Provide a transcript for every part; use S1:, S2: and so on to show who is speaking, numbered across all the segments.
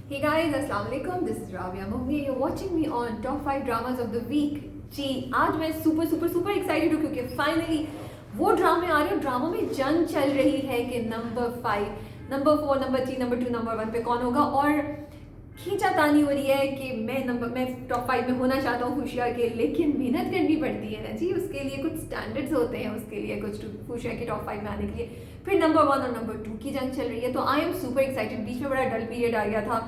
S1: Hey guys, अस्सलाम वालेकुम. This is Rabia Mughni. You're watching me on Top 5 Dramas of the Week. जी आज मैं super excited हूँ क्योंकि फाइनली वो ड्रामे आ रहे हैं. ड्रामा में जंग चल रही है कि number 5, number 4, number 3, number 2, number 1 पे कौन होगा. और खींचातानी हो रही है कि मैं टॉप 5 में होना चाहता हूँ खुशिया के, लेकिन मेहनत करनी पड़ती है ना जी. उसके लिए कुछ स्टैंडर्ड्स होते हैं, उसके लिए कुछ खुशिया के टॉप 5 में आने के लिए. फिर नंबर 1 और नंबर 2 की जंग चल रही है. तो आई एम सुपर एक्साइटेड. बीच में बड़ा डल पीरियड आ गया था,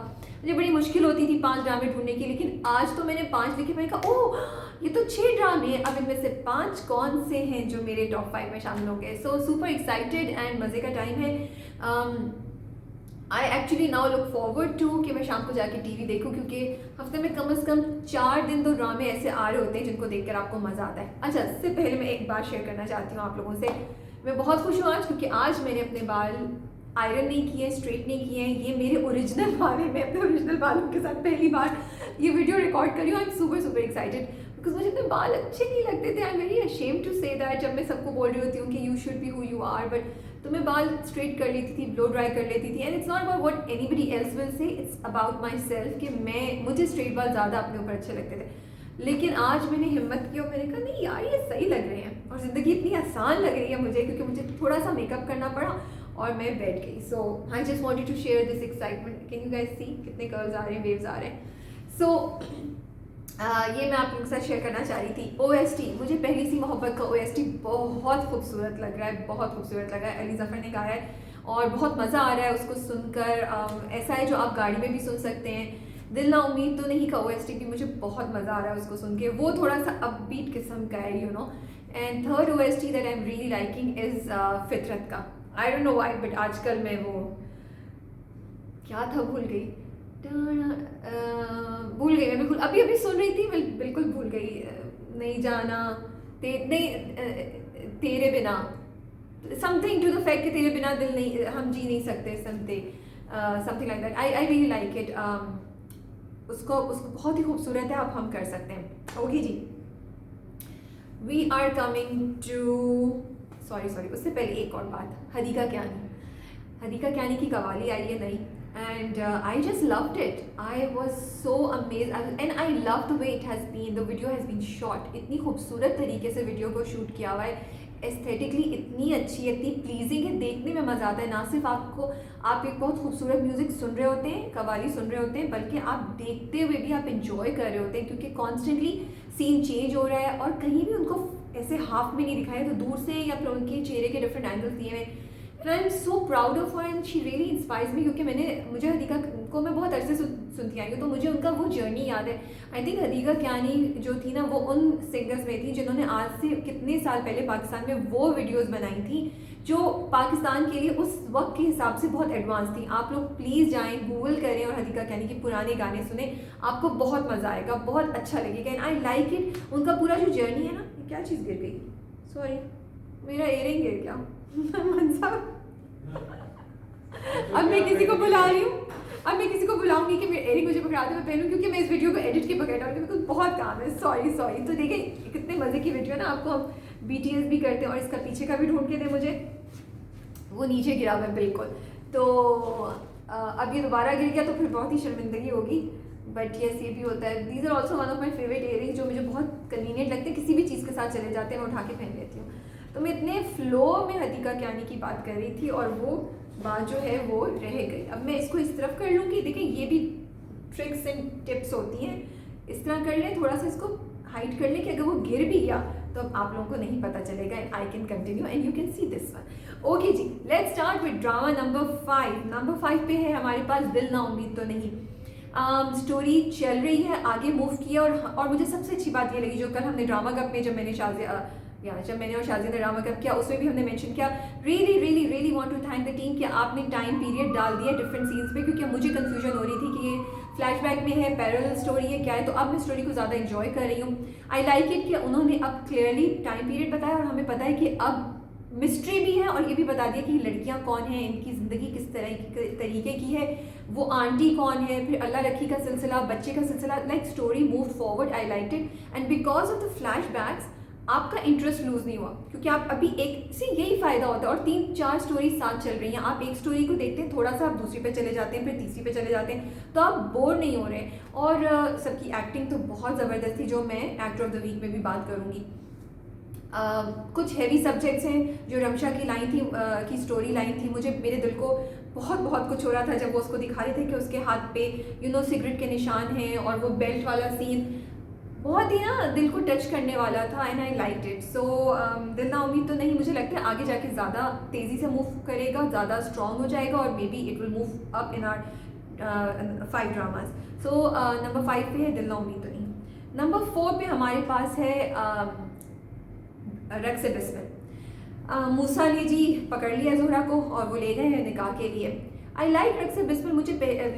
S1: मुझे बड़ी मुश्किल होती थी 5 ड्रामे ढूंढने की, लेकिन आज तो मैंने 5 लिखे. मैंने कहा ओह ये तो 6 ड्रामे हैं. अब इनमें से 5 कौन से हैं जो मेरे टॉप 5 में शामिल होंगे. सो सुपर एक्साइटेड एंड मज़े का टाइम है. I actually now look forward to कि मैं शाम को जाके टीवी देखूं, क्योंकि हफ्ते में कम से कम 4 दिन तो ड्रामे ऐसे आ रहे होते हैं जिनको देखकर आपको मज़ा आता है. अच्छा, इससे पहले मैं एक बात शेयर करना चाहती हूँ आप लोगों से. मैं बहुत खुश हूँ आज, क्योंकि आज मैंने अपने बाल आयरन नहीं किए, स्ट्रेट नहीं किए हैं. ये मेरे ओरिजिनल बाल हैं. मैं अपने ओरिजिनल बालों के साथ पहली बार ये वीडियो रिकॉर्ड कर रही हूँ. I am super excited because मुझे अपने बाल अच्छे नहीं लगते थे. I am very ashamed to say that. जब मैं सबको बोल रही होती हूँ कि you should be who you are, but तो मैं बाल स्ट्रेट कर लेती थी, ब्लो ड्राई कर लेती थी. And it's not about what anybody else will say, it's about my self कि मुझे स्ट्रेट बाल ज़्यादा अपने ऊपर अच्छे लगते थे. लेकिन आज मैंने हिम्मत की और मैंने कहा नहीं यार ये सही लग रहे हैं और ज़िंदगी इतनी आसान लग रही है मुझे, क्योंकि मुझे थोड़ा सा मेकअप करना पड़ा और मैं बैठ गई. So I just wanted to share this excitement. Can you guys see कितने कर्ल्स आ रहे हैं, वेव्स आ रहे हैं. सो ये मैं आप लोगों के साथ शेयर करना चाह रही थी. OST, मुझे पहली सी मोहब्बत का OST बहुत खूबसूरत लग रहा है, बहुत खूबसूरत लग रहा है. अली ज़फ़र ने गाया है और बहुत मज़ा आ रहा है उसको सुनकर. ऐसा है जो आप गाड़ी में भी सुन सकते हैं. दिल ना उम्मीद तो नहीं का OST भी मुझे बहुत मज़ा आ रहा है उसको सुन के. वो थोड़ा सा अपबीट किस्म का है, you know. And third OST that I am really liking is फितरत का. I don't know why, but आजकल मैं वो क्या था भूल गई. भूल गई मैं बिल्कुल. अभी सुन रही थी, मैं बिल्कुल भूल गई. नहीं जाना तेरे बिना, समथिंग टू द फैक्ट कि तेरे बिना दिल नहीं, हम जी नहीं सकते, something like that. I really like it. उसको बहुत ही खूबसूरत है. अब हम कर सकते हैं. ओके जी, we are coming to sorry उससे पहले एक और बात. हदीका क्यानी की कवाली आई है नई, and I just loved it. I was so amazed and I love the way it has been. The video has been shot. इतनी खूबसूरत तरीके से वीडियो को शूट किया हुआ है. एस्थेटिकली इतनी अच्छी है, इतनी प्लीजिंग है, देखने में मज़ा आता है. ना सिर्फ आप एक बहुत खूबसूरत म्यूज़िक सुन रहे होते हैं, कवाली सुन रहे होते हैं, बल्कि आप देखते हुए भी आप इंजॉय कर रहे होते हैं, क्योंकि कॉन्स्टेंटली सीन चेंज हो रहा है और कहीं भी उनको ऐसे हाफ में नहीं दिखाया, तो दूर से या फिर उनके चेहरे के डिफरेंट एंगल्स दिए हुए. And I am so proud of her and she really inspires मी, क्योंकि मुझे हदीका को मैं बहुत अरसे सुनती आई हूँ, तो मुझे उनका वो जर्नी याद है. आई थिंक हदीका क्यानी जो थी ना, वो उन सिंगर्स में थी जिन्होंने आज से कितने साल पहले पाकिस्तान में वो वीडियोस बनाई थी जो पाकिस्तान के लिए उस वक्त के हिसाब से बहुत एडवांस थी. आप लोग प्लीज़ जाएँ, गूगल करें और हदीका क्यानी के पुराने गाने सुने. आपको बहुत मज़ा आएगा, बहुत अच्छा लगेगा. And I like it. उनका पूरा जो जर्नी है ना. क्या चीज़ गिर गई, सॉरी मेरा एयरिंग गिर गया. अब मैं किसी को बुला रही हूँ. अब मैं किसी को बुलाऊंगी कि मेरे एयरिंग मुझे पकड़ा दे, मैं पहनूँ, क्योंकि मैं इस वीडियो को एडिट के बगैर डालूंगी, बिल्कुल बहुत काम है. सॉरी. तो देखिए कितने मज़े की वीडियो है ना. आपको हम BTS भी करते हैं और इसका पीछे का भी ढूंढ के दे मुझे. वो नीचे गिरा हुआ है बिल्कुल. तो अब ये दोबारा गिर गया तो फिर बहुत ही शर्मिंदगी होगी. बट यस, ये भी होता है. These are also one of my favourite earrings जो मुझे बहुत कन्वीनियंट लगते हैं. किसी भी चीज़ के साथ चले जाते हैं, मैं उठा के पहन लेती हूँ. तो मैं इतने फ्लो में हदीका क्यानी की बात कर रही थी और वो बात जो है वो रह गई. अब मैं इसको इस तरफ कर लूँगी. देखिए ये भी ट्रिक्स एंड टिप्स होती हैं. इस तरह कर लें, थोड़ा सा इसको हाइट कर लें कि अगर वो गिर भी गया तो अब आप लोगों को नहीं पता चलेगा. And I can continue and you can see this one. Okay जी, let's start with drama number 5. Number 5 पे है हमारे पास दिल ना उम्मीद तो नहीं. स्टोरी चल रही है, आगे मूव किया. और मुझे सबसे अच्छी बात ये लगी जो कल हमने ड्रामा कप में जब मैंने और शाज़िया ने ड्रामा कप किया, उसमें भी हमने मेंशन किया. Really want to thank the team कि आपने टाइम पीरियड डाल दिया डिफरेंट सीन्स पे, क्योंकि मुझे कंफ्यूजन हो रही थी कि ये फ्लैशबैक में है, पैरेलल स्टोरी है, क्या है. तो अब मैं स्टोरी को ज़्यादा इंजॉय कर रही हूँ. आई लाइक इट कि उन्होंने अब क्लियरली टाइम पीरियड बताया और हमें पता है कि अब मिस्ट्री भी है और ये भी बता दिया कि लड़कियां कौन हैं, इनकी ज़िंदगी किस तरह की तरीके की है, वो आंटी कौन है, फिर अल्लाह रखी का सिलसिला, बच्चे का सिलसिला. Like story move forward. I like it. And because of the flashbacks आपका इंटरेस्ट लूज नहीं हुआ, क्योंकि आप अभी एक से यही फायदा होता है। और 3-4 स्टोरी साथ चल रही हैं, आप एक स्टोरी को देखते हैं, थोड़ा सा आप दूसरी पे चले जाते हैं, फिर तीसरी पे चले जाते हैं, तो आप बोर नहीं हो रहे। और सबकी एक्टिंग तो बहुत ज़बरदस्त थी, जो मैं एक्टर ऑफ द वीक में भी बात करूँगी। कुछ हैवी सब्जेक्ट्स हैं, जो रमशा की लाइन थी, की स्टोरी लाइन थी, मुझे मेरे दिल को बहुत बहुत कुछ हो रहा था जब वो उसको दिखा रहे थे कि उसके हाथ पे सिगरेट के निशान हैं, और वो बेल्ट वाला सीन बहुत ही ना दिल को टच करने वाला था, एंड आई लाइक इट। सो दिल ना उम्मीद तो नहीं, मुझे लगता है आगे जाके ज़्यादा तेज़ी से मूव करेगा, ज़्यादा स्ट्रॉन्ग हो जाएगा, और maybe it will move up in our 5 dramas. So number 5 पे है दिल ना उम्मीद तो नहीं। नंबर 4 पे हमारे पास है रक्स बिस्मिल। मूसा ने जी पकड़ लिया ज़ोहरा को और वो ले गए हैं निकाह के लिए। I like Raqs Bismil. मुझे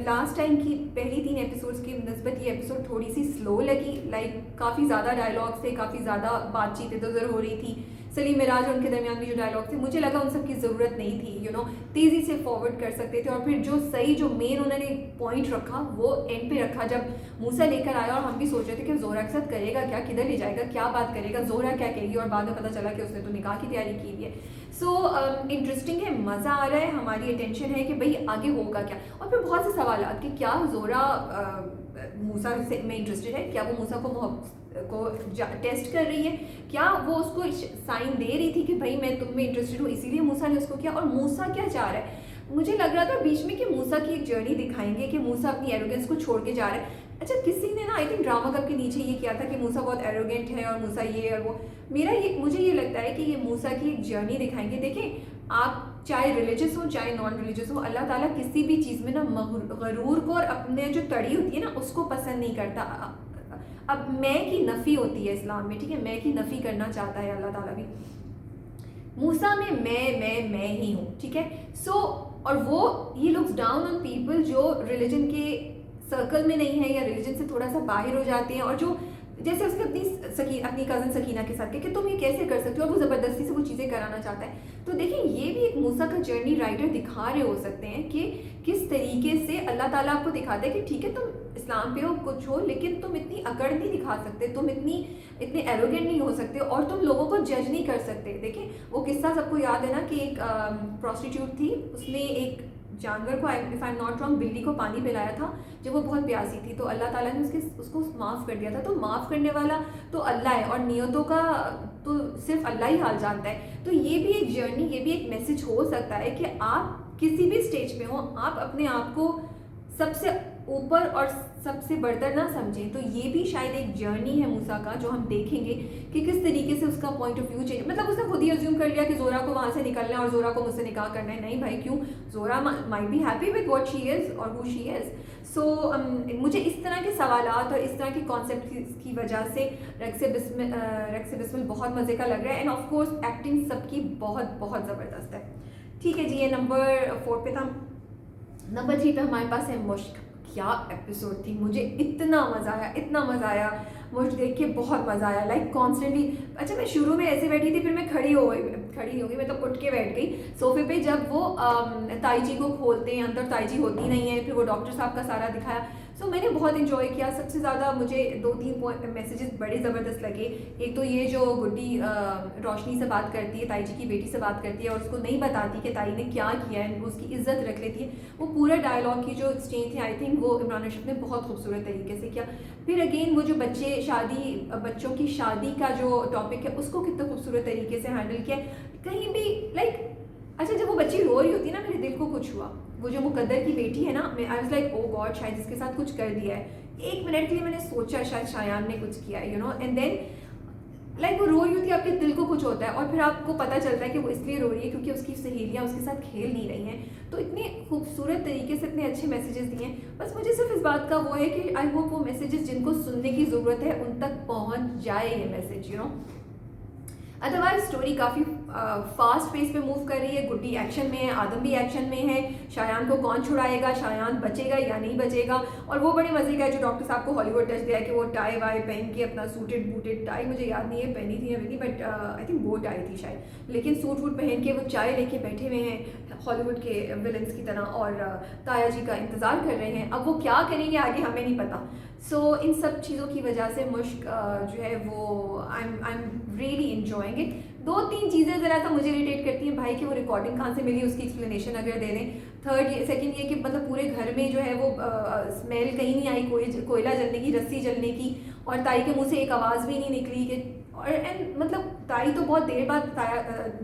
S1: लास्ट टाइम की पहली 3 एपिसोड्स की नस्बत ये एपिसोड थोड़ी सी स्लो लगी, लाइक काफ़ी ज़्यादा डायलॉग्स थे, काफ़ी ज़्यादा बातचीत इधर उधर हो रही थी। सलीम मिराज और उनके दरमियान भी जो डायलॉग थे, मुझे लगा उन सब की ज़रूरत नहीं थी, तेज़ी से फॉरवर्ड कर सकते थे। और फिर जो सही जो मेन उन्होंने पॉइंट रखा वो एंड पे रखा, जब मूसा लेकर आया, और हम भी सोच रहे थे कि ज़ोहरा के साथ करेगा क्या, किधर ले जाएगा, क्या बात करेगा, ज़ोहरा क्या कहेगी, और बाद में पता चला कि उसने तो निकाह की तैयारी की हुई है। सो इंटरेस्टिंग है, मज़ा आ रहा है, हमारी अटेंशन है कि भाई आगे होगा क्या। और फिर बहुत से सवाल कि क्या ज़ोहरा मूसा से में इंटरेस्टेड है, क्या वो मूसा को टेस्ट कर रही है, क्या वो उसको साइन दे रही थी कि भाई मैं तुम में इंटरेस्टेड हूँ, इसीलिए मूसा ने उसको किया, और मूसा क्या चाह रहा है। मुझे लग रहा था बीच में कि मूसा की एक जर्नी दिखाएंगे कि मूसा अपनी एरोगेंस को छोड़ के जा रहा है। अच्छा, किसी ने ना आई थिंक ड्रामा कप के नीचे ये किया था कि मूसा बहुत एरोगेंट है और मूसा ये और वो। मुझे ये लगता है कि ये मूसा की एक जर्नी दिखाएंगे। देखें, आप चाहे रिलीजियस हो चाहे नॉन रिलीजियस हो, अल्लाह ताला किसी भी चीज़ में ना गरूर को और अपने जो तड़ी होती है ना उसको पसंद नहीं करता। अब मैं की नफ़ी होती है इस्लाम में, ठीक है, मैं की नफ़ी करना चाहता है अल्लाह ताला भी। मूसा में मैं ही हूँ, ठीक है। सो और वो he looks down on people जो रिलीजन के सर्कल में नहीं है या रिलीजन से थोड़ा सा बाहर हो जाते हैं, और जो जैसे उसने अपनी कज़न सकीना के साथ कि तुम ये कैसे कर सकते हो, और वो ज़बरदस्ती से वो चीज़ें कराना चाहता है। तो देखिए, ये भी एक मूसा का जर्नी राइटर दिखा रहे हो सकते हैं कि किस तरीके से अल्लाह ताला आपको दिखाता है कि ठीक है तुम इस्लाम पे हो, कुछ हो, लेकिन तुम इतनी अकड़ नहीं दिखा सकते, तुम इतने एरोगेंट नहीं हो सकते, और तुम लोगों को जज नहीं कर सकते। देखिए, वो किस्सा सबको याद है ना कि एक प्रोस्टिट्यूट थी, उसने एक जानवर को, if I am not wrong, बिल्ली को पानी पिलाया था जब वो बहुत प्यासी थी, तो अल्लाह ताला ने उसको माफ़ कर दिया था। तो माफ़ करने वाला तो अल्लाह है, और नियतों का तो सिर्फ अल्लाह ही हाल जानता है। तो ये भी एक जर्नी, ये भी एक मैसेज हो सकता है कि आप किसी भी स्टेज पे हो, आप अपने आप को सबसे ऊपर और सबसे बढ़कर ना समझें। तो ये भी शायद एक जर्नी है मूसा का, जो हम देखेंगे कि किस तरीके से उसका पॉइंट ऑफ व्यू चेंज, मतलब उसने खुद ही अज्यूम कर लिया कि ज़ोहरा को वहाँ से निकलना है और ज़ोहरा को मुझसे निकाह करना है। नहीं भाई, क्यों, Zohra might be happy with what she is और हू शी इज़। सो मुझे इस तरह के सवालात और इस तरह के कॉन्सेप्ट की वजह से रक्स बिस्मिल बहुत मज़े का लग रहा है, एंड ऑफ कोर्स एक्टिंग सबकी बहुत बहुत ज़बरदस्त है। ठीक है जी, ये नंबर 4 पे था। नंबर 3 पे हमारे पास है मुश्क। क्या एपिसोड थी, मुझे इतना मज़ा आया, इतना मज़ा आया, मुझे देख के बहुत मज़ा आया, लाइक कॉन्स्टेंटली। अच्छा, मैं शुरू में ऐसे बैठी थी, फिर मैं खड़ी हो गई, मतलब उठ के बैठ गई सोफे पे, जब वो ताईजी को खोलते हैं, अंदर ताईजी होती नहीं है, फिर वो डॉक्टर साहब का सारा दिखाया। सो मैंने बहुत इन्जॉय किया। सबसे ज़्यादा मुझे 2-3 मैसेजेस बड़े ज़बरदस्त लगे। एक तो ये जो गुड्डी रोशनी से बात करती है, ताईजी की बेटी से बात करती है, और उसको नहीं बताती कि ताई ने क्या किया है, वो उसकी इज्जत रख लेती है। वो पूरा डायलॉग की जो एक्सचेंज थी, आई थिंक वो इमरान रशीद ने बहुत खूबसूरत तरीके से किया। फिर अगेन वो जो बच्चों की शादी का जो टॉपिक है, उसको कितना खूबसूरत तरीके से हैंडल किया। कहीं भी लाइक, अच्छा, जब वो बच्ची रो रही होती है ना, मेरे दिल को कुछ हुआ। वो जो मुकद्दर की बेटी है ना, मैं I was like, oh God, शायद इसके साथ कुछ कर दिया है। 1 मिनट के लिए मैंने सोचा शायद शायान ने कुछ किया है, एंड देन लाइक वो रो रही होती है, आपके दिल को कुछ होता है, और फिर आपको पता चलता है कि वो इसलिए रो रही है क्योंकि उसकी सहेलियाँ उसके साथ खेल नहीं रही हैं। तो इतने खूबसूरत तरीके से इतने अच्छे मैसेजेस दिए हैं। बस मुझे सिर्फ इस बात का वो है कि आई होप वो मैसेजेस जिनको सुनने की ज़रूरत है उन तक पहुँच जाए ये मैसेज, अदरवाइज स्टोरी काफ़ी फास्ट पेस पे मूव कर रही है। गुड्डी एक्शन में है, आदम भी एक्शन में है, शायान को कौन छुड़ाएगा, शायान बचेगा या नहीं बचेगा। और वो बड़े मजे का है जो डॉक्टर साहब को हॉलीवुड टच दिया कि वो टाई वाई पहन के अपना सूटेड बूटेड, टाई मुझे याद नहीं है पहनी थी या नहीं, बट आई थिंक वो टाई थी शायद, लेकिन सूट वूट पहन के वो चाय लेके बैठे हुए हैं हॉलीवुड के विलन्स की तरह और ताया जी का इंतज़ार कर रहे हैं। अब वो क्या करेंगे आगे हमें नहीं पता। सो इन सब चीज़ों की वजह से मुश्क जो है वो आई एम रियली इंजॉइंग इट। 2-3 चीज़ें ज़रा सा मुझे इरिटेट करती हैं भाई कि वो रिकॉर्डिंग कहाँ से मिली, उसकी एक्सप्लेनेशन अगर दे दें। सेकंड ये कि मतलब पूरे घर में जो है वो स्मेल कहीं नहीं आई कोयला जलने की, रस्सी जलने की, और ताई के मुंह से एक आवाज़ भी नहीं निकली कि और एंड मतलब ताई तो बहुत देर बाद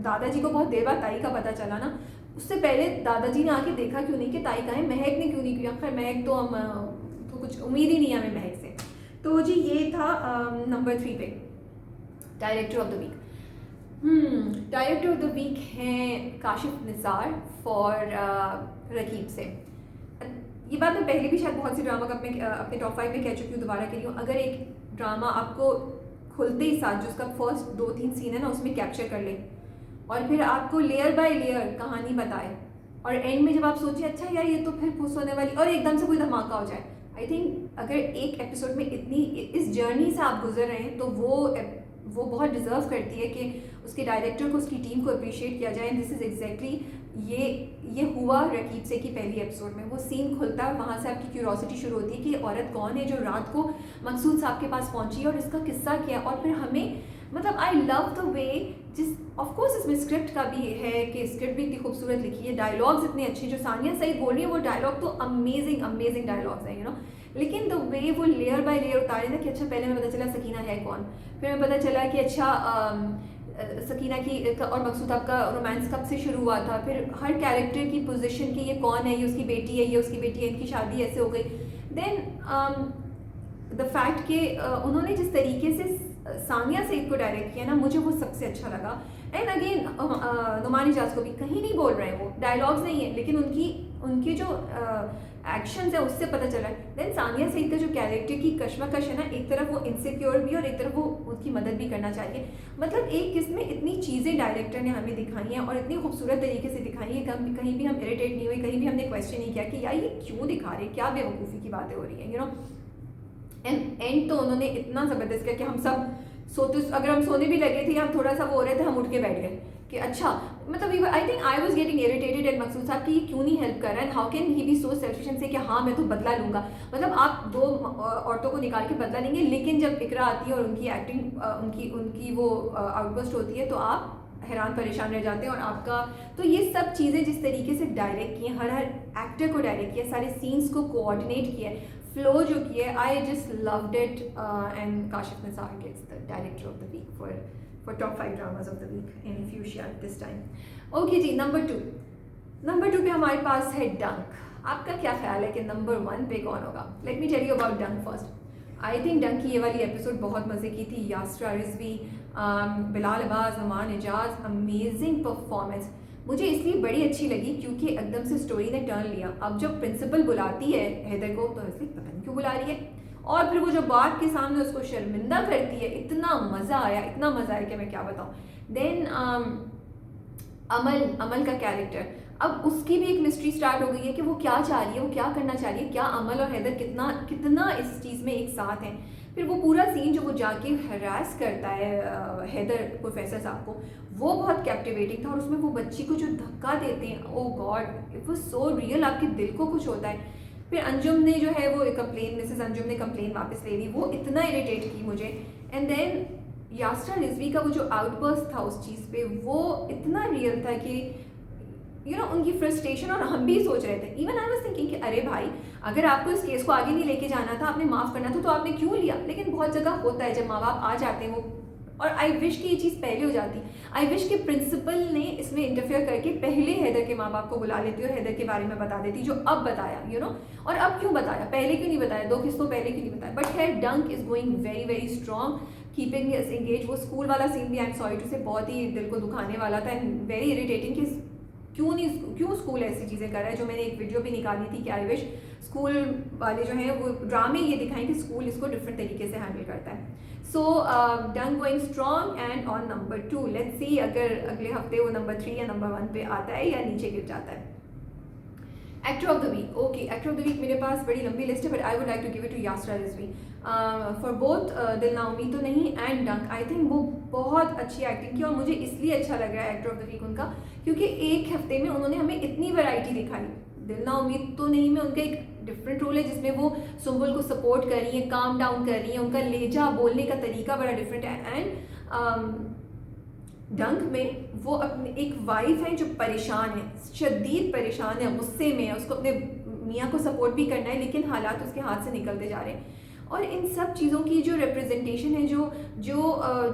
S1: दादाजी को बहुत देर बाद ताई का पता चला ना, उससे पहले दादाजी ने आके देखा क्यों नहीं कि ताई कहाँ है, महक ने क्यों नहीं किया। खैर महक तो हम तो कुछ उम्मीद ही नहीं है हमें महक से। तो जी ये था नंबर 3 पे director of the week. Director of the week हैं काशिफ निसार फॉर रकीब से। ये बात मैं पहले भी शायद बहुत सी ड्रामा का अपने टॉप 5 में कह चुकी हूँ, दोबारा कह रही हूँ। अगर एक ड्रामा आपको खुलते ही साथ जो उसका फर्स्ट 2-3 सीन है ना उसमें कैप्चर कर ले और फिर आपको लेयर बाय लेयर कहानी बताए और एंड में जब आप सोचिए अच्छा यार ये तो फिर खुश होने वाली, और एकदम से कोई धमाका हो जाए। आई थिंक अगर एक एपिसोड में इतनी इस जर्नी से आप गुजर रहे हैं तो वो बहुत डिज़र्व करती है कि उसके डायरेक्टर को, उसकी टीम को अप्रिशिएट किया जाए। दिस इज़ एग्जैक्टली ये हुआ रकीब से की पहली एपिसोड में। वो सीन खुलता है, वहाँ से आपकी क्यूरोसिटी शुरू होती है कि ये औरत कौन है जो रात को मकसूद साहब के पास पहुँची और इसका किस्सा क्या है। और फिर हमें मतलब आई लव द वे जिस ऑफकोर्स इसमें स्क्रिप्ट का भी है कि स्क्रिप्ट भी इतनी खूबसूरत लिखी है, डायलॉग्स इतने अच्छे, जो सानिया सईद बोल रही है वो डायलॉग तो अमेजिंग डायलॉग्स हैं लेकिन द वे वो लेयर बाय लेयर उतारे ना कि अच्छा पहले हमें पता चला सकीना है कौन, फिर हमें पता चला कि अच्छा सकीना की और मकसूद आपका रोमांस कब से शुरू हुआ था, फिर हर कैरेक्टर की पोजीशन की, ये कौन है, ये उसकी बेटी है, ये उसकी बेटी है, इनकी शादी ऐसे हो गई। देन द फैक्ट कि उन्होंने जिस तरीके से सानिया सईद को डायरेक्ट किया ना, मुझे वो सबसे अच्छा लगा। एंड अगेन नुमान इजाज को भी कहीं नहीं बोल रहे हैं, वो डायलॉग्स नहीं है लेकिन उनकी जो एक्शंस है उससे पता चला है। देन सानिया सईद का जो कैरेक्टर की कश्मकश है ना, एक तरफ वो इनसिक्योर भी और एक तरफ वो उसकी मदद भी करना चाहिए। मतलब एक किस्म में इतनी चीज़ें डायरेक्टर ने हमें दिखाई हैं और इतनी खूबसूरत तरीके से दिखाई है, कहीं भी हम इरिटेट नहीं हुए, कहीं भी हमने क्वेश्चन नहीं किया कि यार ये क्यों दिखा रहे हैं, क्या बेवकूफ़ी की बातें हो रही हैं एंड तो उन्होंने इतना ज़बरदस्त किया कि हम सब अगर हम सोने भी लगे थे या हम थोड़ा सा वो हो रहे थे, हम उठ के बैठ गए कि अच्छा मतलब I think I was getting irritated at Maqsood Sahab कि ये क्यों नहीं हेल्प कर रहा है, how can he be so selfish से कि हाँ मैं तो बदला लूँगा। मतलब आप 2 औरतों को निकाल के बदला लेंगे, लेकिन जब इकरा आती है और उनकी एक्टिंग उनकी वो आउटबर्स्ट होती है तो आप हैरान परेशान रह जाते हैं। और आपका तो ये सब चीज़ें जिस तरीके से डायरेक्ट की हैं, हर एक्टर को डायरेक्ट किया, सारे सीन्स को कोऑर्डिनेट किया, फ्लो जो किया, I just loved it. And Kashif Nisar gets the director of the week for top 5 dramas of the week in Fuchsia this time. Okay जी, नंबर 2 पे हमारे पास है डंक। आपका क्या ख्याल है कि नंबर 1 पे कौन होगा? Let me tell you about Dunk first. I think Dunk की ये वाली एपिसोड बहुत मज़े की थी। Yasra Rizvi, Bilal Abbas, Noman Ijaz, amazing performance. मुझे इसलिए बड़ी अच्छी लगी क्योंकि एकदम से स्टोरी ने टर्न लिया। अब जब प्रिंसिपल बुलाती है हैदर को तो इसलिए पता नहीं क्यों बुला रही है, और फिर वो जब बात के सामने उसको शर्मिंदा करती है, इतना मज़ा आया कि मैं क्या बताऊँ। देन अमल का कैरेक्टर, अब उसकी भी एक मिस्ट्री स्टार्ट हो गई है कि वो क्या चाह रही है, वो क्या करना चाह रही है, क्या अमल और हैदर कितना इस चीज़ में एक साथ हैं। फिर वो पूरा सीन जो वो जाके हरास करता है हैदर प्रोफेसर साहब को, वो बहुत कैप्टिवेटिंग था। और उसमें वो बच्ची को जो धक्का देते हैं, oh God it was so real, आपके दिल को कुछ होता है। फिर अंजुम ने जो है वो मिसेस अंजुम ने कंप्लेन वापस ले ली, वो इतना इरिटेट की मुझे। एंड देन यास्रा रिजवी का वो जो आउटबर्स्ट था उस चीज़ पे, वो इतना रियल था कि उनकी फ्रस्ट्रेशन, और हम भी सोच रहे थे, इवन आई वाज थिंकिंग कि अरे भाई अगर आपको इस केस को आगे नहीं लेके जाना था, आपने माफ़ करना था तो आपने क्यों लिया। लेकिन बहुत जगह होता है जब माँ बाप आ जाते हैं वो, और आई विश कि ये चीज़ पहले हो जाती। आई विश कि प्रिंसिपल ने इसमें इंटरफेयर करके पहले हैदर के माँ बाप को बुला लेती और हैदर के बारे में बता देती, जो अब बताया और अब क्यों बताया, पहले क्यों नहीं बताया, 2 किस्तों पहले क्यों नहीं बताया। बट खैर डंक is going very very strong, keeping us engage. वो स्कूल वाला सीन भी आई एम सॉरी टू से बहुत ही दिल को दुखाने वाला था एंड वेरी इरिटेटिंग कि क्यों स्कूल ऐसी चीज़ें कर रहा है, जो मैंने एक वीडियो भी निकाली थी कि आई विश स्कूल वाले जो हैं वो ड्रामे ये दिखाएं कि स्कूल इसको डिफरेंट तरीके से हैंडल करता है. So dang going strong and on number 2. Let's see अगर अगले हफ्ते वो नंबर 3 या नंबर 1 पे आता है या नीचे गिर जाता है. Actor of the week. Okay, actor of the week मेरे पास बड़ी लंबी लिस्ट है, but I would like to give it to Yasra Rizvi for both Dil Na उम्मीद तो नहीं एंड डंक. आई थिंक वो बहुत अच्छी एक्टिंग की और मुझे इसलिए अच्छा लग रहा है एक्टर ऑफ द वीक उनका, क्योंकि एक हफ्ते में उन्होंने हमें इतनी वैरायटी दिखाई. दिल ना उम्मीद तो नहीं में उनका एक डिफरेंट रोल है जिसमें वो सुम्बुल को सपोर्ट कर रही हैं, काम डाउन कर रही हैं, उनका लेजा बोलने का तरीका बड़ा डिफरेंट है. एंड डंक में वो अपने एक वाइफ है जो परेशान है, शदीद परेशान है, गुस्से में है, उसको अपने मियाँ को सपोर्ट भी करना है लेकिन हालात उसके हाथ से निकलते जा रहे हैं. और इन सब चीज़ों की जो रिप्रेजेंटेशन है, जो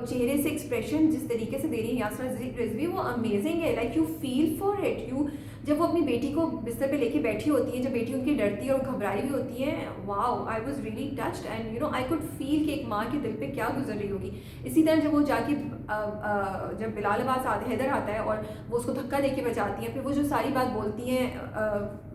S1: चेहरे से एक्सप्रेशन जिस तरीके से दे रही है यास्रा रिजवी, वो अमेजिंग है. Like you feel for it. You जब वो अपनी बेटी को बिस्तर पे लेके बैठी होती है, जब बेटी उनकी डरती है और घबराई हुई होती है, wow, I was really touched and you know I could feel कि एक माँ के दिल पे क्या गुजर रही होगी. इसी तरह जब वो जाके जब बिलाल अब्बास हैदर आता है और वो उसको धक्का दे के बचाती है, फिर वो जो सारी बात बोलती हैं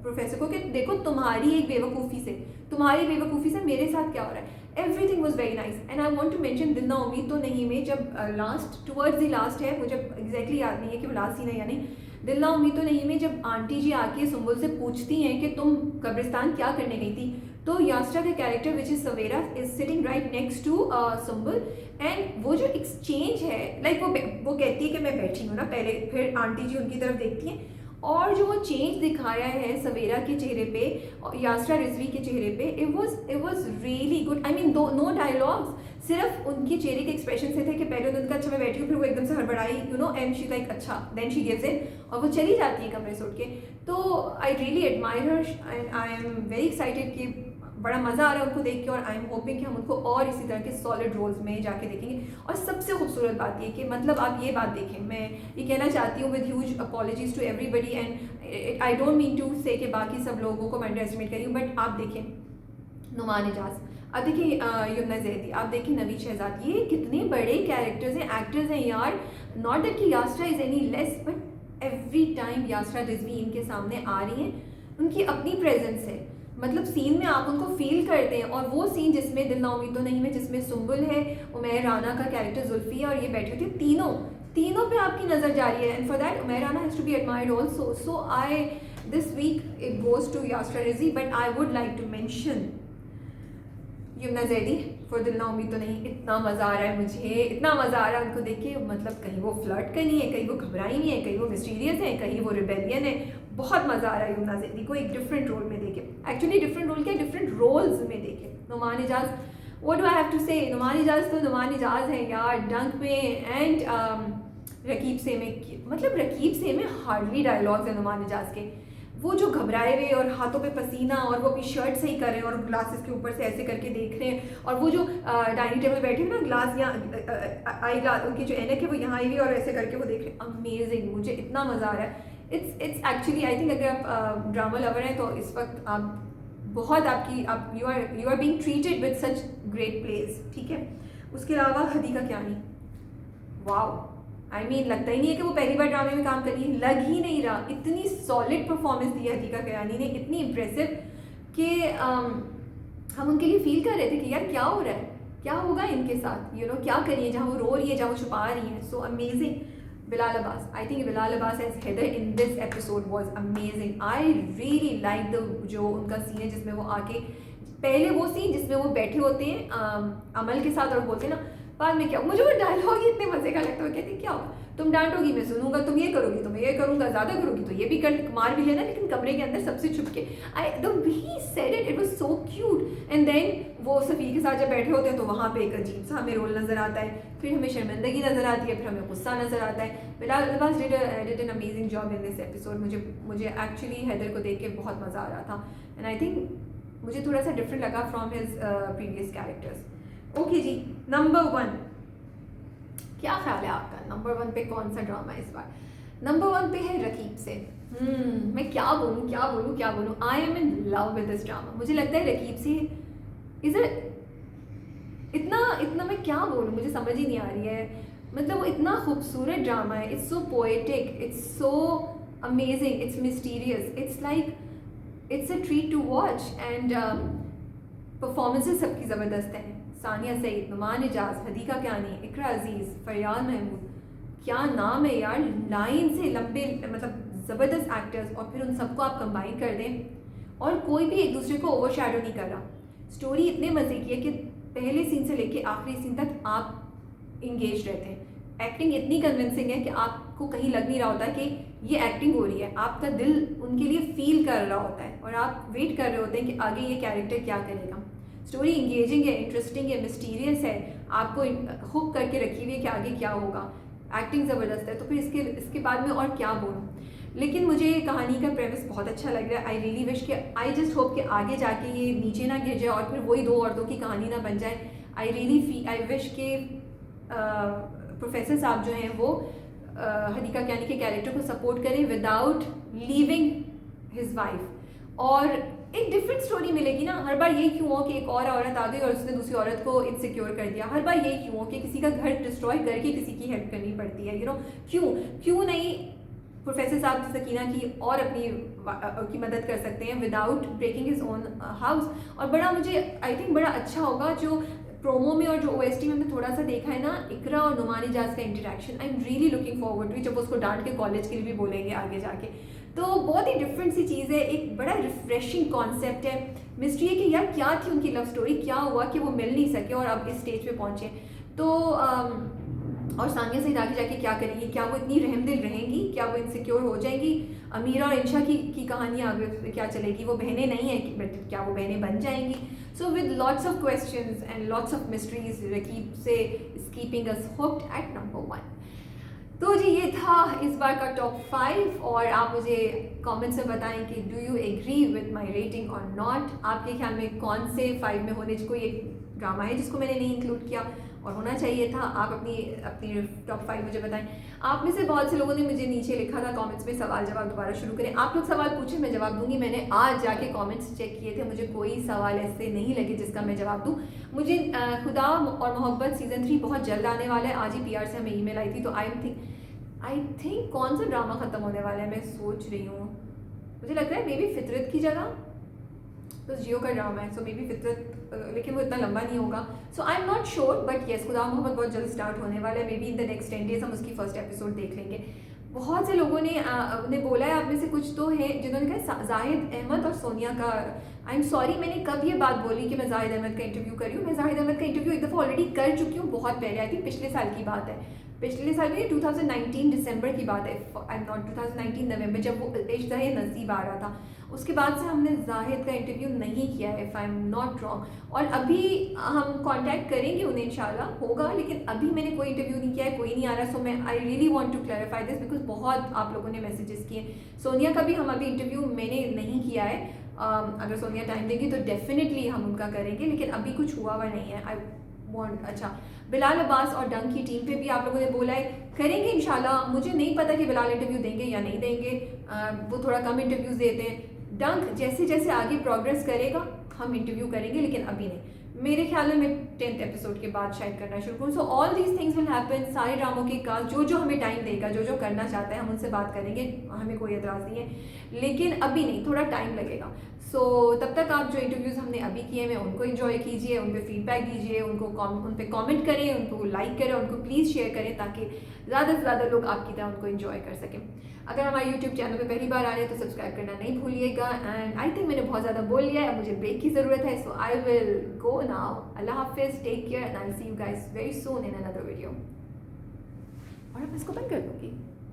S1: प्रोफेसर को कि देखो तुम्हारी बेवकूफ़ी से मेरे साथ क्या हो रहा है. Everything was very nice and I want to mention Dil Na उम्मीद तो नहीं में जब लास्ट टुवर्ड्स द लास्ट है, मुझे एग्जैक्टली याद नहीं है कि वो लास्ट सीन है या नहीं. दिल ना उम्मीद तो नहीं में जब आंटी जी आके सुम्बुल से पूछती हैं कि तुम कब्रिस्तान क्या करने गई थी, तो यास्रा का character which is Savera is sitting right next to Sumbul and वो जो एक्सचेंज है, लाइक वो कहती है कि मैं बैठी हूँ ना पहले, फिर आंटी जी उनकी तरफ देखती हैं और जो वो चेंज दिखाया है सवेरा के चेहरे पे और यास्रा रिजवी के चेहरे पे, it was really good. I mean no dialogues, सिर्फ उनके चेहरे के एक्सप्रेशन से थे कि पहले उनका अच्छा मैं बैठी हूँ, फिर वो एकदम से हड़बड़ाई you know and she like अच्छा, देन शी गिव्स इन और वो चली जाती है कमरे से उठ के. तो I really admire her and I am very excited कि बड़ा मज़ा आ रहा है उनको देख के और आई एम होपिंग कि हम उनको और इसी तरह के सॉलिड रोल्स में जाके देखेंगे. और सबसे खूबसूरत बात ये कि मतलब आप ये बात देखें, मैं ये कहना चाहती हूँ with huge apologies to everybody and I don't mean to say कि बाकी सब लोगों को मैं अंडर एस्टिमेट करी हूँ, बट आप देखें नुमान एजाज, आप देखिए यमुना जैदी, आप देखिए नवीद शहजाद, ये कितने बड़े कैरेक्टर्स हैं, एक्टर्स हैं यार. नॉट दैट कि Yasra is any less, but every time Yasra Rizvi इनके सामने आ रही हैं, उनकी अपनी प्रेजेंस है. मतलब सीन में आप उनको फील करते हैं. और वो सीन जिसमें दिल ना उम्मीद तो नहीं में जिसमें सुम्बुल है, उमैर राना का कैरेक्टर जुल्फी है और ये बैठी होती है, तीनों पे आपकी नज़र जा रही है and for that Umair Rana has to be admired also. So I this week it goes to Yasra Rizvi, but I would like to mention Yumna Zaidi for Dil Na उम्मीद तो नहीं. इतना मज़ा आ रहा है मुझे, इतना मज़ा आ रहा है उनको देख के. मतलब कहीं वो फ्लर्ट करनी है, कहीं वो घबराई नहीं है, कहीं वो मिस्टीरियस है, कहीं वो रिबेलियन है. बहुत मज़ा आ रहा है यमुना जैदी को एक डिफरेंट रोल में देखे. एक्चुअली डिफरेंट रोल क्या, डिफरेंट रोल्स में देखे. Noman Ijaz, what do I have to say, Noman Ejaz तो नुमान एजाज है यार डंक में. एंड रकीब से में, मतलब रकीब से में हार्डली डायलॉग्स है नुमान एजाज के. वो जो घबराए हुए और हाथों पे पसीना और वो अपनी शर्ट सही कर रहे हैं और ग्लासेस के ऊपर से ऐसे करके देख रहे हैं, और वो जो डाइनिंग टेबल बैठे हैं ना, ग्लास यहाँ आई ग्लास उनकी जो ऐनक है वो यहाँ आई हुई और ऐसे करके वो देख रहे हैं. अमेजिंग, मुझे इतना मज़ा आ रहा है. इट्स एक्चुअली आई थिंक अगर आप ड्रामा लवर हैं तो इस वक्त आप बहुत आप you are being treated with such great place. ठीक है. उसके अलावा Hadiqa Kiani, wow, I mean लगता ही नहीं है कि वो पहली बार ड्रामे में काम कर रही है, लग ही नहीं रहा. इतनी सॉलिड परफॉर्मेंस दी हदीका कियानी ने, इतनी इम्प्रेसिव कि हम उनके लिए फील कर रहे थे कि यार क्या हो रहा है, क्या होगा इनके साथ, यू नो क्या करिए, जहाँ वो रो रही है, जहाँ वो छुपा रही हैं. So amazing. Bilal Abbas, I think Bilal Abbas as Heather in this episode was amazing. I really liked the जो उनका सीन है जिसमें वो आके, पहले वो सीन जिसमें वो बैठे होते हैं अमल के साथ और बोलते हैं ना, बाद में क्या, मुझे वो डायलॉग ही इतने मजे का लगता है. कहती क्या हो, तुम डांटोगी मैं सुनूंगा, तुम ये करोगी तो मैं ये करूंगा, ज़्यादा करोगी तो ये भी कर मार भी लेना, लेकिन कमरे के अंदर सबसे छुप के. The we said it was so cute. And then वो सफ़ी के साथ जब बैठे होते हैं तो वहाँ पे एक अजीब सा हमें रोल नज़र आता है, फिर हमें शर्मिंदगी नज़र आती है, फिर हमें गुस्सा नज़र आता है. Bilal Abbas did an amazing job in this episode. मुझे एक्चुअली हैदर को देख के बहुत मज़ा आ रहा था एंड आई थिंक मुझे थोड़ा सा डिफरेंट लगा from his previous characters. Okay जी, नंबर 1, क्या ख्याल है आपका नंबर 1 पे कौन सा ड्रामा है इस बार? नंबर 1 पे है रकीब से. मैं क्या बोलूँ. I am in love with this drama. मुझे लगता है रकीब से इतना मैं क्या बोलूँ, मुझे समझ ही नहीं आ रही है. मतलब वो इतना खूबसूरत ड्रामा है. It's so poetic, it's so amazing, it's mysterious, it's like it's a treat to watch and performances सबकी ज़बरदस्त हैं। सानिया सईद, नुमान एजाज, हदीका कियानी, इकरा अजीज़, फरियाद महमूद, क्या नाम है यार, लाइन से लंबे, मतलब ज़बरदस्त एक्टर्स, और फिर उन सबको आप कंबाइन कर दें और कोई भी एक दूसरे को ओवरशैडो नहीं कर रहा। स्टोरी इतने मज़े की है कि पहले सीन से लेके आखिरी सीन तक आप इंगेज रहते हैं। एक्टिंग इतनी कन्विंसिंग है कि आपको कहीं लग नहीं रहा होता कि ये एक्टिंग हो रही है, आपका दिल उनके लिए फील कर रहा होता है और आप वेट कर रहे होते हैं कि आगे ये कैरेक्टर क्या करेगा। स्टोरी इंगेजिंग है, इंटरेस्टिंग है, मिस्टीरियस है, आपको हुक करके रखी हुई है कि आगे क्या होगा। एक्टिंग ज़बरदस्त है, तो फिर इसके बाद में और क्या बोलूँ। लेकिन मुझे कहानी का प्रेमिस बहुत अच्छा लग रहा है। आई रियली विश कि आई जस्ट होप कि आगे जाके ये नीचे ना गिर जाए और फिर वही दो औरतों की कहानी ना बन जाए। आई विश के प्रोफेसर साहब जो हैं वो हदीका कियानी के कैरेक्टर को सपोर्ट करें विदाउट लीविंग हिज वाइफ, और एक डिफरेंट स्टोरी मिलेगी ना। हर बार यही क्यों हो कि एक और औरत आ गई और उसने दूसरी औरत को इनसिक्योर कर दिया। हर बार यही क्यों हो कि किसी का घर डिस्ट्रॉय करके किसी की हेल्प करनी पड़ती है, क्यों नहीं प्रोफेसर साहब सकीना की और अपनी की मदद कर सकते हैं without breaking his own house. और बड़ा मुझे आई थिंक बड़ा अच्छा होगा जो प्रोमो में और जो OST में हमने थोड़ा सा देखा है ना, इकरा और नुमान एजाज का interaction, I am really looking forward to, जब उसको डांट के कॉलेज के लिए भी बोलेंगे आगे जाके, तो बहुत ही डिफरेंट सी चीज़ है। एक बड़ा रिफ्रेशिंग कॉन्सेप्ट है। मिस्ट्री है कि यार क्या थी उनकी लव स्टोरी, क्या हुआ कि वो मिल नहीं सके और अब इस स्टेज पे पहुंचे। तो और सानिया सईद आगे जाके क्या करेंगी, क्या वो इतनी रहमदिल रहेंगी, क्या वो इनसिक्योर हो जाएंगी। अमीरा और इंशा की कहानी आगे क्या चलेगी, वो बहनें नहीं हैं बट क्या वो बहनें बन जाएंगी। So with lots of questions and lots of mysteries, Raqeeb Se is keeping us hooked at number 1। तो जी ये था इस बार का टॉप 5, और आप मुझे कमेंट्स में बताएं कि do you agree with my rating और नॉट। आपके ख्याल में कौन से 5 में होने कोई एक ड्रामा है जिसको मैंने नहीं इंक्लूड किया और होना चाहिए था। आप अपनी टॉप 5 मुझे बताएं। आप में से बहुत से लोगों ने मुझे नीचे लिखा था कमेंट्स में सवाल जवाब दोबारा शुरू करें। आप लोग सवाल पूछें, मैं जवाब दूंगी। मैंने आज जाके कमेंट्स चेक किए थे, मुझे कोई सवाल ऐसे नहीं लगे जिसका मैं जवाब दूं। मुझे खुदा और मोहब्बत सीज़न 3 बहुत जल्द आने वाला है। आज ही PR से हमें ईमेल आई थी, तो आई थिंक कौन सा ड्रामा ख़त्म होने वाला है, मैं सोच रही हूँ। मुझे लग रहा है मे बी फितरत की जगह तो जियो का ड्रामा है, सो मे बी फितरत, लेकिन वो इतना लंबा नहीं होगा। So I am not sure, but yes Khuda Mohabbat बहुत जल्द स्टार्ट होने वाला है। Maybe in the next 10 days हम उसकी फर्स्ट एपिसोड देख लेंगे। बहुत से लोगों ने बोला है, आप में से कुछ तो है जिन्होंने कहा जाहिद अहमद और सोनिया का। आई एम सॉरी, मैंने कब ये बात बोली कि मैं जाहिद अहमद का इंटरव्यू करी हूँ। मैं जाहिद अहमद का इंटरव्यू एक दफ़ा ऑलरेडी कर चुकी हूँ, बहुत पहले, आई थिंक पिछले साल की बात है। पिछले साल में 2019 दिसंबर की बात है, आई एम नॉट 2019 नवंबर, जब वो इश्क है नसीब आ रहा था। उसके बाद से हमने जाहिद का इंटरव्यू नहीं किया है, if I am not wrong. और अभी हम कांटेक्ट करेंगे उन्हें, इंशाल्लाह होगा, लेकिन अभी मैंने कोई इंटरव्यू नहीं किया है, कोई नहीं आ रहा। सो मैं I really want to clarify this because बहुत आप लोगों ने मैसेजेस किए। सोनिया का भी हम अभी इंटरव्यू मैंने नहीं किया है। अगर सोनिया टाइम देगी तो डेफिनेटली हम उनका करेंगे, लेकिन अभी कुछ हुआ नहीं है। अच्छा, बिलाल अब्बास और डंक की टीम पे भी आप लोगों ने बोला है, करेंगे इंशाल्लाह। मुझे नहीं पता कि बिलाल इंटरव्यू देंगे या नहीं देंगे, वो थोड़ा कम इंटरव्यूज़ देते हैं। डंक जैसे जैसे आगे प्रोग्रेस करेगा हम इंटरव्यू करेंगे, लेकिन अभी नहीं। मेरे ख्याल में मैं 10th एपिसोड के बाद शायद करना शुरू करूँ। So all these things will happen. सारे ड्रामों के कास्ट जो हमें टाइम देगा, जो करना चाहता है, हम उनसे बात करेंगे, हमें कोई एतराज़ नहीं है, लेकिन अभी नहीं, थोड़ा टाइम लगेगा। सो तब तक आप जो इंटरव्यूज़ हमने अभी किए हैं उनको एंजॉय कीजिए, उन पर फीडबैक दीजिए, उन पर कमेंट करें, उनको लाइक करें, उनको प्लीज़ शेयर करें ताकि ज़्यादा से ज़्यादा लोग आपकी तरह उनको एंजॉय कर सकें। अगर हमारे यूट्यूब चैनल पे पहली बार आ रहे हैं तो सब्सक्राइब करना नहीं भूलिएगा। एंड आई थिंक मैंने बहुत ज़्यादा बोल लिया है, मुझे ब्रेक की ज़रूरत है। सो आई विल गो नाउ। अल्लाह हाफिज़, take care and I will see you guys very soon in another video. और अब इसको बंद कर दूँगी।